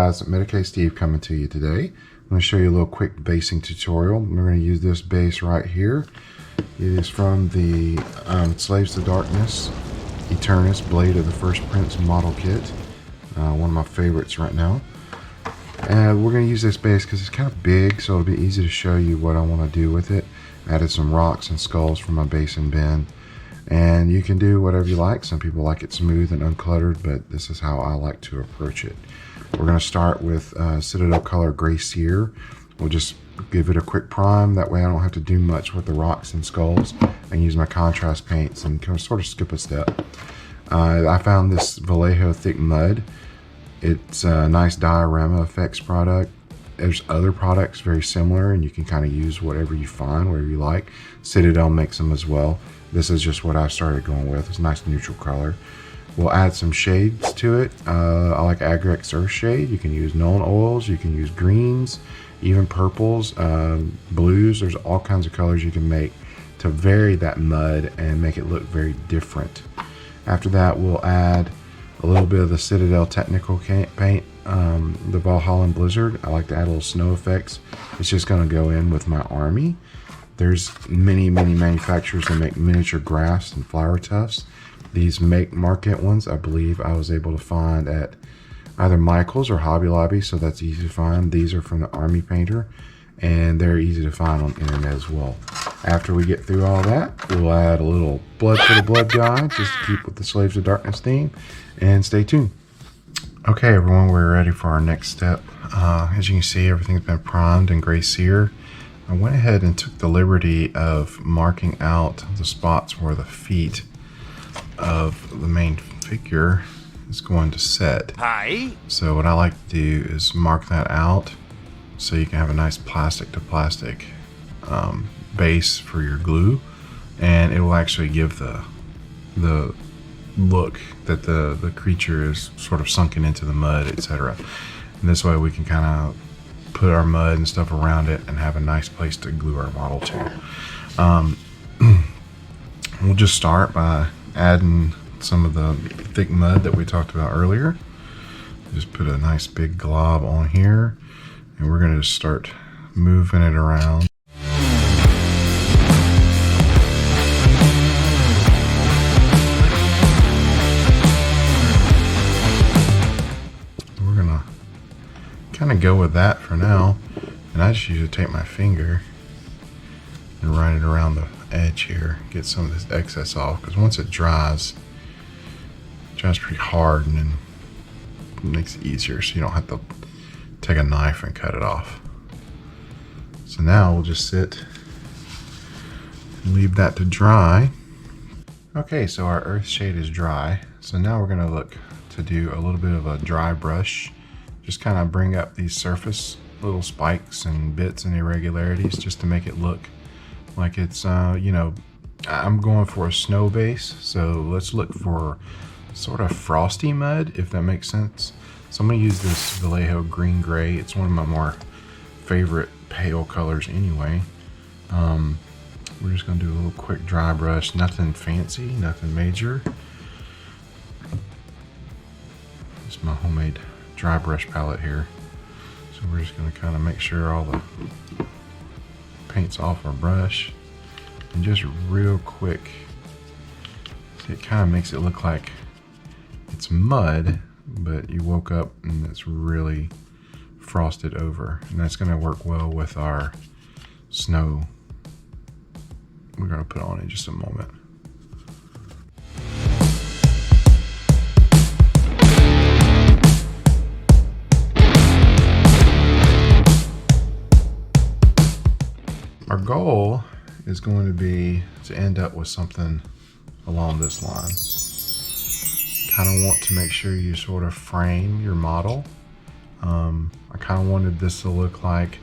guys, Medicaid Steve coming to you today. I'm going to show you a little quick basing tutorial. We're going to use this base right here. It is from the Slaves to Darkness Eternus Blade of the First Prince model kit. One of my favorites right now. And we're going to use this base because it's kind of big, so it'll be easy to show you what I want to do with it. Added some rocks and skulls for my basing bin. And you can do whatever you like. Some people like it smooth and uncluttered, but this is how I like to approach it. We're going to start with Citadel Color Gray Sear. We'll just give it a quick prime. That way I don't have to do much with the rocks and skulls. I can use my contrast paints and kind of sort of skip a step. I found this Vallejo Thick Mud. It's a nice diorama effects product. There's other products very similar, and you can kind of use whatever you find, whatever you like. Citadel makes them as well. This is just what I started going with. It's a nice neutral color. We'll add some shades to it. I like Agrex Earth Shade. You can use Nuln Oils, you can use greens, even purples, blues. There's all kinds of colors you can make to vary that mud and make it look very different. After that, we'll add a little bit of the Citadel Technical Paint, the Valhalla Blizzard. I like to add a little snow effects. It's just going to go in with my army. There's many manufacturers that make miniature grass and flower tufts. These make market ones, I believe I was able to find at either Michael's or Hobby Lobby, so that's easy to find. These are from the Army Painter, and they're easy to find on the internet as well. After we get through all that, we'll add a little Blood for the Blood guy, just to keep with the Slaves of Darkness theme, and stay tuned. Okay, everyone, we're ready for our next step. As you can see, everything's been primed in Gray Sear. I went ahead and took the liberty of marking out the spots where the feet of the main figure is going to set. Hi. So what I like to do is mark that out so you can have a nice plastic to plastic base for your glue, and it will actually give the look that the creature is sort of sunken into the mud, etc. And this way we can kind of put our mud and stuff around it and have a nice place to glue our model to. We'll just start by adding some of the thick mud that we talked about earlier. Just put a nice big glob on here, and we're going to start moving it around. Kind of go with that for now, and I just usually take my finger and run it around the edge here, get some of this excess off, because once it dries pretty hard, and then it makes it easier so you don't have to take a knife and cut it off. So now we'll just sit and leave that to dry. Okay, so our earth shade is dry, so now we're going to look to do a little bit of a dry brush. Just kind of bring up these surface little spikes and bits and irregularities just to make it look like it's, you know, I'm going for a snow base. So let's look for sort of frosty mud, if that makes sense. So I'm going to use this Vallejo Green Gray. It's one of my more favorite pale colors anyway. We're just going to do a little quick dry brush. Nothing fancy, nothing major. It's my homemade dry brush palette here, so we're just going to kind of make sure all the paint's off our brush, and just real quick, it kind of makes it look like it's mud, but you woke up and it's really frosted over, and that's going to work well with our snow we're going to put on in just a moment. Our goal is going to be to end up with something along this line. Kind of want to make sure you sort of frame your model. I kind of wanted this to look like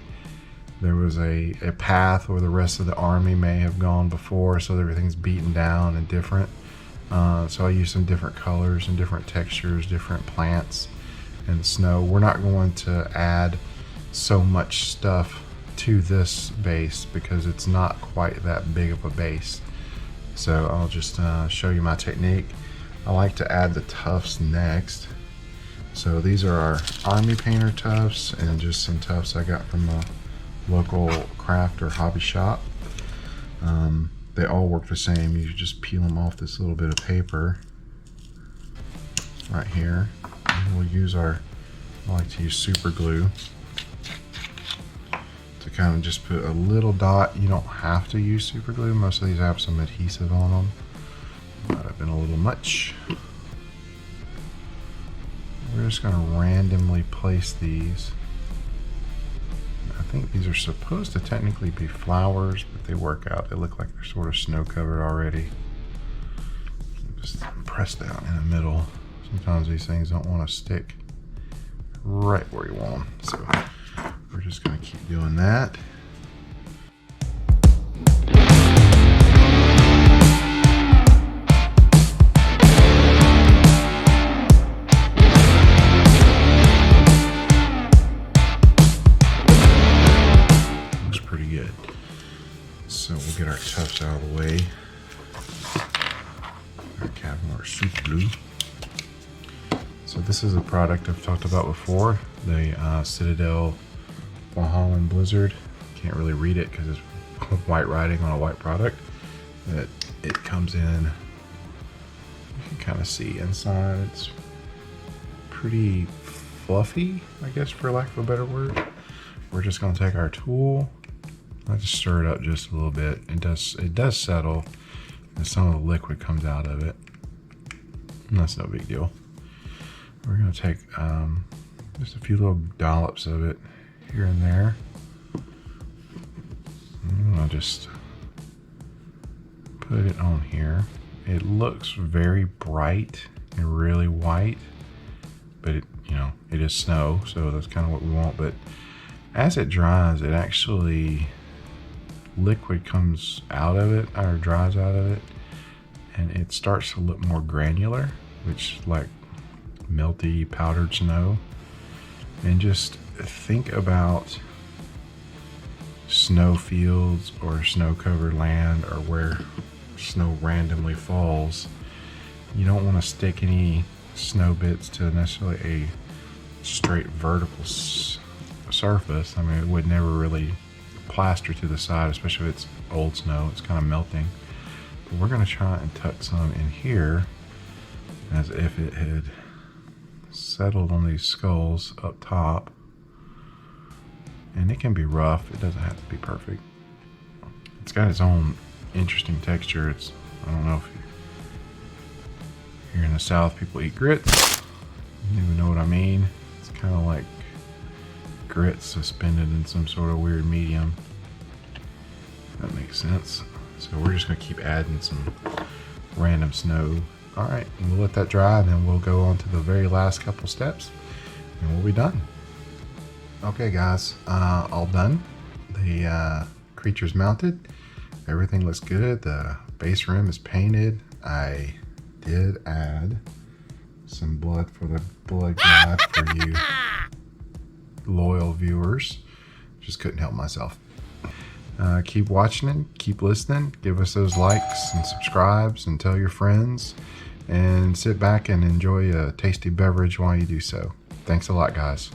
there was a path where the rest of the army may have gone before, so everything's beaten down and different. So I used some different colors and different textures, different plants and snow. We're not going to add so much stuff to this base because it's not quite that big of a base. So I'll just show you my technique. I like to add the tufts next, So these are our Army Painter tufts and just some tufts I got from a local craft or hobby shop. They all work the same. You just peel them off this little bit of paper right here. And we'll use I like to use super glue to kind of just put a little dot. You don't have to use super glue. Most of these have some adhesive on them. Might have been a little much. We're just going to randomly place these. I think these are supposed to technically be flowers, but they work out. They look like they're sort of snow covered already. Just press down in the middle. Sometimes these things don't want to stick right where you want them. So we're just going to keep doing that. So we'll get our tufts out of the way. Our cap more super glue. So this is a product I've talked about before, the Citadel Warhammer Blizzard. Can't really read it because it's white writing on a white product. But it comes in, you can kind of see inside. It's pretty fluffy, I guess, for lack of a better word. We're just going to take our tool. I just stir it up just a little bit. It does settle, and some of the liquid comes out of it. And that's no big deal. We're going to take just a few little dollops of it here and there. And I'll just put it on here. It looks very bright and really white, but it is snow, so that's kind of what we want. But as it dries, it actually liquid comes out of it or dries out of it, and it starts to look more granular, which is like melty powdered snow. And just think about snow fields or snow covered land or where snow randomly falls. You don't want to stick any snow bits to necessarily a straight vertical surface. I mean, it would never really plaster to the side, especially if it's old snow. It's kind of melting. But we're going to try and tuck some in here as if it had settled on these skulls up top. And it can be rough. It doesn't have to be perfect. It's got its own interesting texture. I don't know if here in the South people eat grits. You don't even know what I mean. It's kind of like grits suspended in some sort of weird medium. That makes sense. So we're just going to keep adding some random snow. All right, and we'll let that dry, and then we'll go on to the very last couple steps, and we'll be done. Okay, guys, all done. The creature's mounted. Everything looks good. The base rim is painted. I did add some blood for the blood god for you loyal viewers. Just couldn't help myself. Keep watching and keep listening. Give us those likes and subscribes and tell your friends, and sit back and enjoy a tasty beverage while you do so. Thanks a lot, guys.